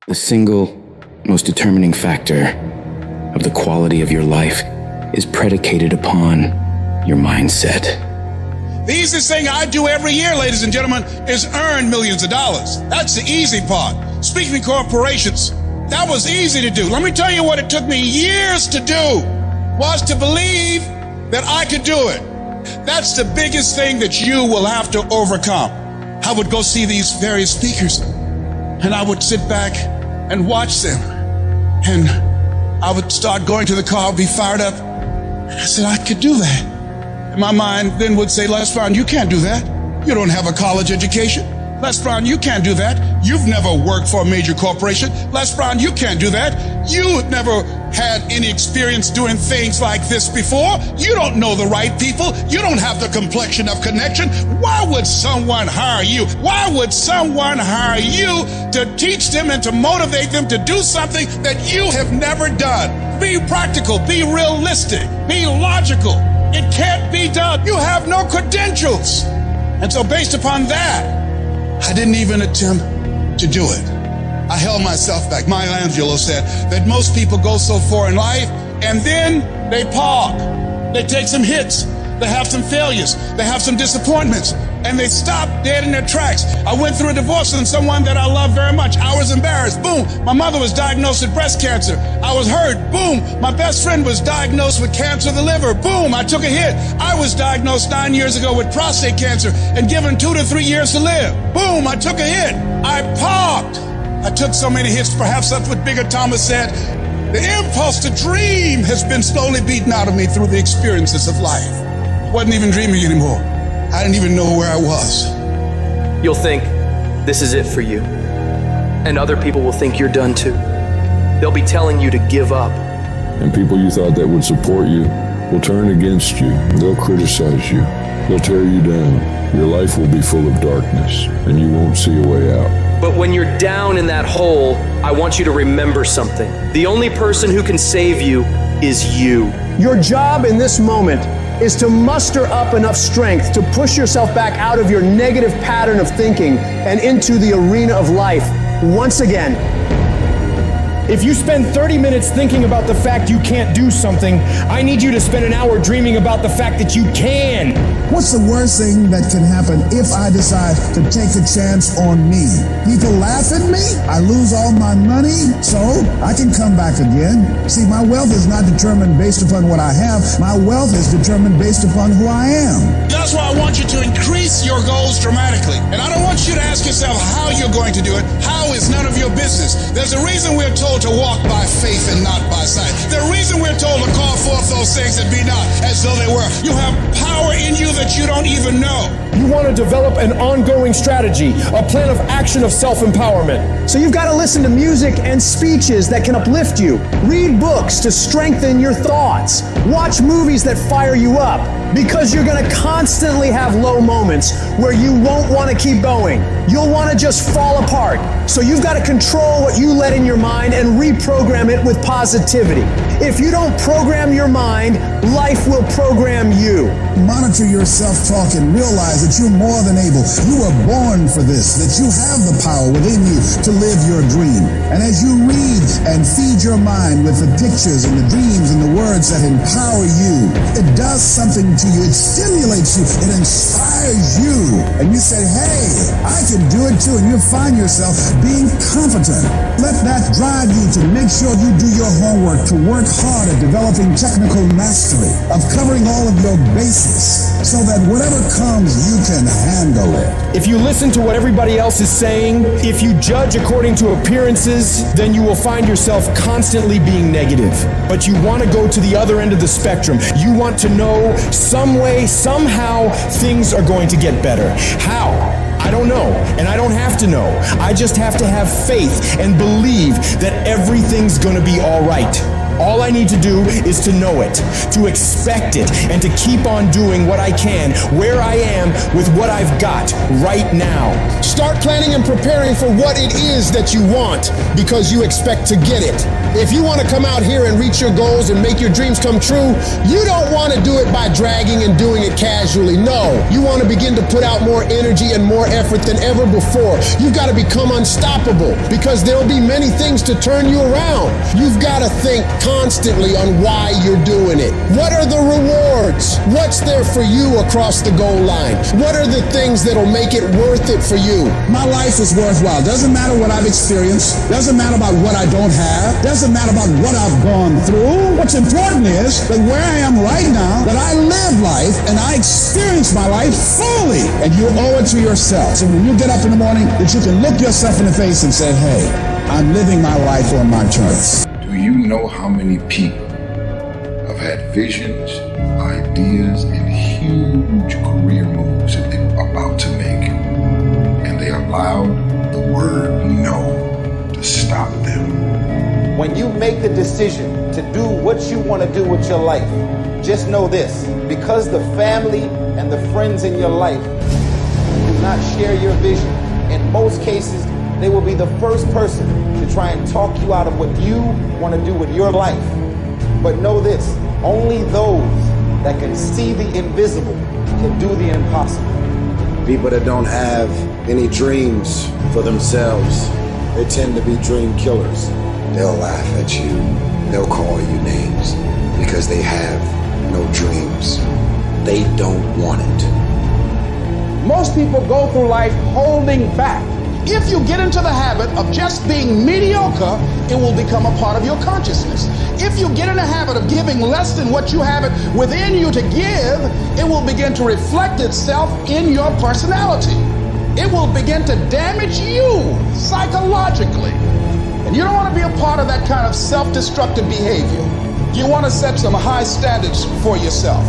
The single most determining factor of the quality of your life is predicated upon your mindset. The easiest thing I do every year, ladies and gentlemen, is earn millions of dollars. That's the easy part. Speaking to corporations, that was easy to do. Let me tell you what it took me years to do, was to believe that I could do it. That's the biggest thing that you will have to overcome. I would go see these various speakers, and I would sit back and watch them. And I would start going to the car, be fired up. I said, I could do that. And my mind then would say, Les Brown, you can't do that. You don't have a college education. Les Brown, you can't do that. You've never worked for a major corporation. Les Brown, you can't do that. You've never had any experience doing things like this before. You don't know the right people. You don't have the complexion of connection. Why would someone hire you? Why would someone hire you to teach them and to motivate them to do something that you have never done? Be practical, be realistic, be logical. It can't be done. You have no credentials. And so based upon that, I didn't even attempt to do it. I held myself back. Maya Angelou said that most people go so far in life and then they park. They take some hits. They have some failures. They have some disappointments. And they stop dead in their tracks. I went through a divorce with someone that I love very much. I was embarrassed. Boom. My mother was diagnosed with breast cancer. I was hurt. Boom. My best friend was diagnosed with cancer of the liver. Boom. I took a hit. I was diagnosed 9 years ago with prostate cancer and given 2 to 3 years to live. Boom. I took a hit. I parked. I took so many hits. Perhaps that's what Bigger Thomas said. The impulse to dream has been slowly beaten out of me through the experiences of life. I wasn't even dreaming anymore. I didn't even know where I was. You'll think this is it for you. And other people will think you're done too. They'll be telling you to give up. And people you thought that would support you will turn against you. They'll criticize you. They'll tear you down. Your life will be full of darkness, and you won't see a way out. But when you're down in that hole, I want you to remember something. The only person who can save you is you. Your job in this moment is to muster up enough strength to push yourself back out of your negative pattern of thinking and into the arena of life once again. If you spend 30 minutes thinking about the fact you can't do something, I need you to spend an hour dreaming about the fact that you can. What's the worst thing that can happen if I decide to take a chance on me? People laugh at me, I lose all my money, so I can come back again. See, my wealth is not determined based upon what I have. My wealth is determined based upon who I am. That's why I want you to increase your goals dramatically. And I don't want you to ask yourself how you're going to do it. How is none of your business. There's a reason we're told to walk by faith and not by sight. The reason we're told to call forth those things that be not as though they were. You have power in you that you don't even know. You want to develop an ongoing strategy, a plan of action of self-empowerment. So you've got to listen to music and speeches that can uplift you. Read books to strengthen your thoughts. Watch movies that fire you up, because you're going to constantly have low moments where you won't want to keep going. You'll want to just fall apart. So you've got to control what you let in your mind and reprogram it with positivity. If you don't program your mind, life will program you. Monitor your self-talk and realize that you're more than able. You were born for this, that you have the power within you to live your dream. And as you read and feed your mind with the pictures and the dreams and the words that empower you, it does something to you. It stimulates you. It inspires you. And you say, hey, I can do it too. And you'll find yourself being competent. Let that drive you to make sure you do your homework, to work hard at developing technical mastery, of covering all of your bases, so that whatever comes, you can handle it. If you listen to what everybody else is saying, if you judge according to appearances, then you will find yourself constantly being negative. But you want to go to the other end of the spectrum. You want to know some way, somehow, things are going to get better. How? I don't know, and I don't have to know. I just have to have faith and believe that everything's going to be all right. All I need to do is to know it, to expect it, and to keep on doing what I can, where I am, with what I've got right now. Start planning and preparing for what it is that you want, because you expect to get it. If you want to come out here and reach your goals and make your dreams come true, you don't want to do it by dragging and doing it casually. No, you want to begin to put out more energy and more effort than ever before. You've got to become unstoppable, because there'll be many things to turn you around. You've got to think constantly on why you're doing it. What are the rewards? What's there for you across the goal line? What are the things that'll make it worth it for you? My life is worthwhile. Doesn't matter what I've experienced. Doesn't matter about what I don't have. Doesn't matter about what I've gone through. What's important is that where I am right now, that I live life and I experience my life fully. And you owe it to yourself. So when you get up in the morning, that you can look yourself in the face and say, hey, I'm living my life on my terms. Do you know how many people have had visions, ideas, and huge career moves that they were about to make, and they allowed the word no to stop them? When you make the decision to do what you want to do with your life, just know this: because the family and the friends in your life do not share your vision, in most cases, they will be the first person to try and talk you out of what you want to do with your life. But know this: only those that can see the invisible can do the impossible. People that don't have any dreams for themselves, they tend to be dream killers. They'll laugh at you, they'll call you names because they have no dreams. They don't want it. Most people go through life holding back. If you get into the habit of just being mediocre, it will become a part of your consciousness. If you get in the habit of giving less than what you have it within you to give, it will begin to reflect itself in your personality. It will begin to damage you psychologically. And you don't want to be a part of that kind of self-destructive behavior. You want to set some high standards for yourself.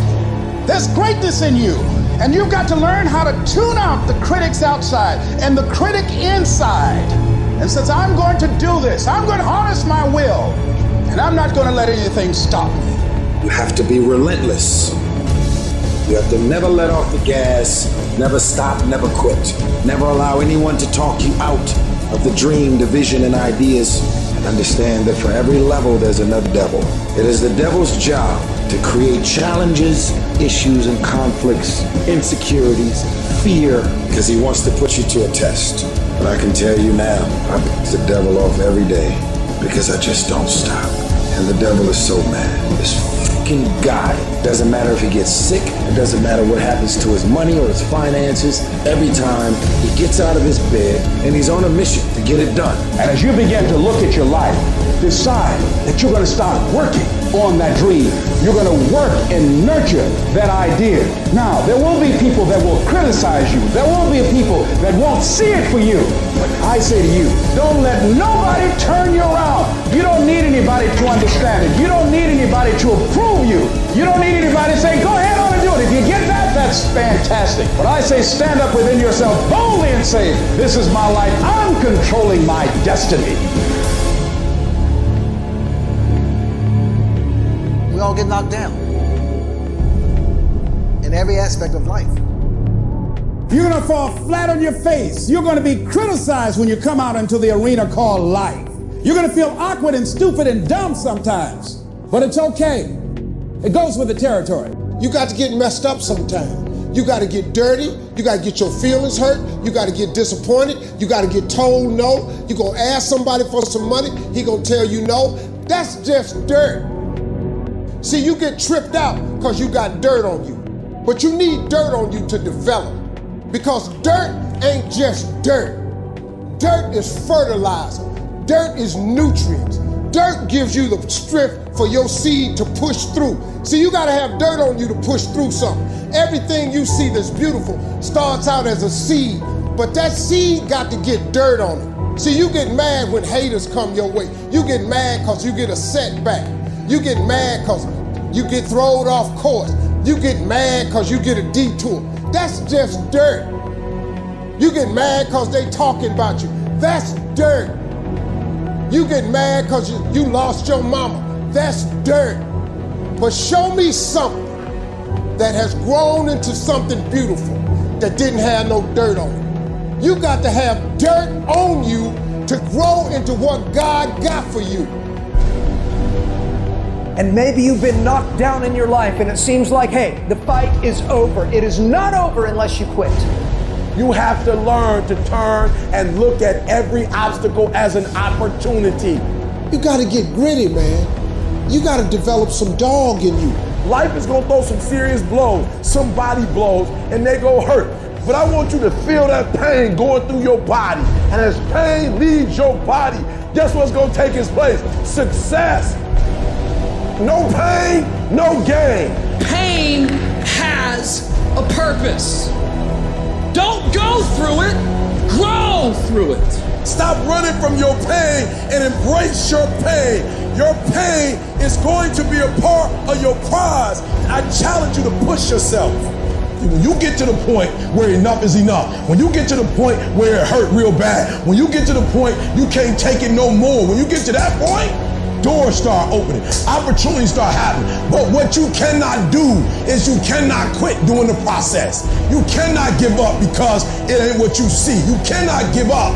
There's greatness in you. And you've got to learn how to tune out the critics outside and the critic inside. And since I'm going to do this, I'm going to harness my will, and I'm not going to let anything stop me. You have to be relentless. You have to never let off the gas, never stop, never quit. Never allow anyone to talk you out of the dream, the vision, and ideas. And understand that for every level, there's another devil. It is the devil's job to create challenges, issues, and conflicts, insecurities, fear, because he wants to put you to a test. But I can tell you now, I piss the devil off every day because I just don't stop. And the devil is so mad. This fucking guy, doesn't matter if he gets sick, it doesn't matter what happens to his money or his finances, every time he gets out of his bed and he's on a mission to get it done. And as you begin to look at your life, decide that you're going to start working on that dream. You're going to work and nurture that idea. Now, there will be people that will criticize you. There will be people that won't see it for you. But I say to you, don't let nobody turn you around. You don't need anybody to understand it. You don't need anybody to approve you. You don't need anybody to say, go ahead on and do it. If you get that, that's fantastic. But I say stand up within yourself boldly and say, this is my life. I'm controlling my destiny. We all get knocked down in every aspect of life. You're going to fall flat on your face. You're going to be criticized when you come out into the arena called life. You're going to feel awkward and stupid and dumb sometimes, but it's okay. It goes with the territory. You got to get messed up sometime. You got to get dirty. You got to get your feelings hurt. You got to get disappointed. You got to get told no. You're going to ask somebody for some money. He going to tell you no. That's just dirt. See, you get tripped out because you got dirt on you. But you need dirt on you to develop. Because dirt ain't just dirt. Dirt is fertilizer. Dirt is nutrients. Dirt gives you the strength for your seed to push through. See, you gotta have dirt on you to push through something. Everything you see that's beautiful starts out as a seed, but that seed got to get dirt on it. See, you get mad when haters come your way. You get mad because you get a setback. You get mad because you get thrown off course. You get mad because you get a detour. That's just dirt. You get mad because they talking about you. That's dirt. You get mad because you lost your mama. That's dirt. But show me something that has grown into something beautiful that didn't have no dirt on it. You got to have dirt on you to grow into what God got for you. And maybe you've been knocked down in your life and it seems like, hey, the fight is over. It is not over unless you quit. You have to learn to turn and look at every obstacle as an opportunity. You got to get gritty, man. You got to develop some dog in you. Life is going to throw some serious blows, some body blows, and they go hurt. But I want you to feel that pain going through your body. And as pain leaves your body, guess what's going to take its place? Success. No pain, no gain. Pain has a purpose. Don't go through it, grow through it. Stop running from your pain and embrace your pain. Your pain is going to be a part of your prize. I challenge you to push yourself. When you get to the point where enough is enough, when you get to the point where it hurt real bad, when you get to the point you can't take it no more, when you get to that point, doors start opening, opportunities start happening. But what you cannot do is you cannot quit during the process. You cannot give up because it ain't what you see. You cannot give up.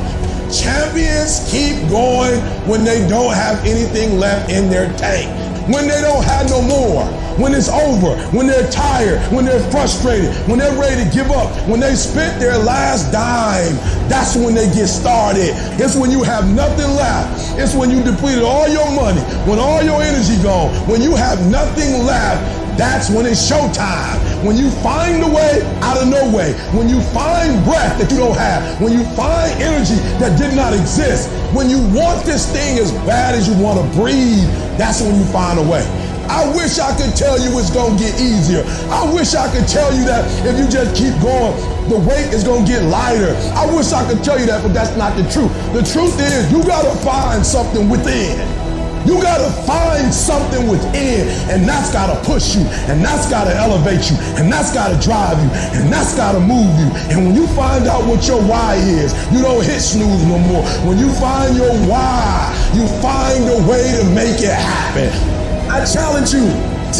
Champions keep going when they don't have anything left in their tank, when they don't have no more, when it's over, when they're tired, when they're frustrated, when they're ready to give up, when they spent their last dime. That's when they get started. It's when you have nothing left. It's when you depleted all your money, when all your energy gone, when you have nothing left. That's when it's showtime. When you find a way out of no way. When you find breath that you don't have. When you find energy that did not exist. When you want this thing as bad as you want to breathe, that's when you find a way. I wish I could tell you it's going to get easier. I wish I could tell you that if you just keep going, the weight is going to get lighter. I wish I could tell you that, but that's not the truth. The truth is you got to find something within. You got to find something within, and that's got to push you, and that's got to elevate you, and that's got to drive you, and that's got to move you. And when you find out what your why is, you don't hit snooze no more. When you find your why, you find a way to make it happen. I challenge you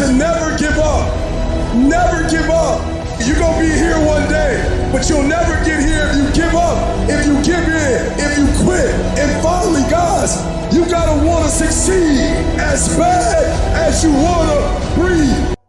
to never give up. Never give up. You're going to be here one day, but you'll never get here if you give up, if you give in, if you quit. And finally, guys, you got to want to succeed as bad as you want to breathe.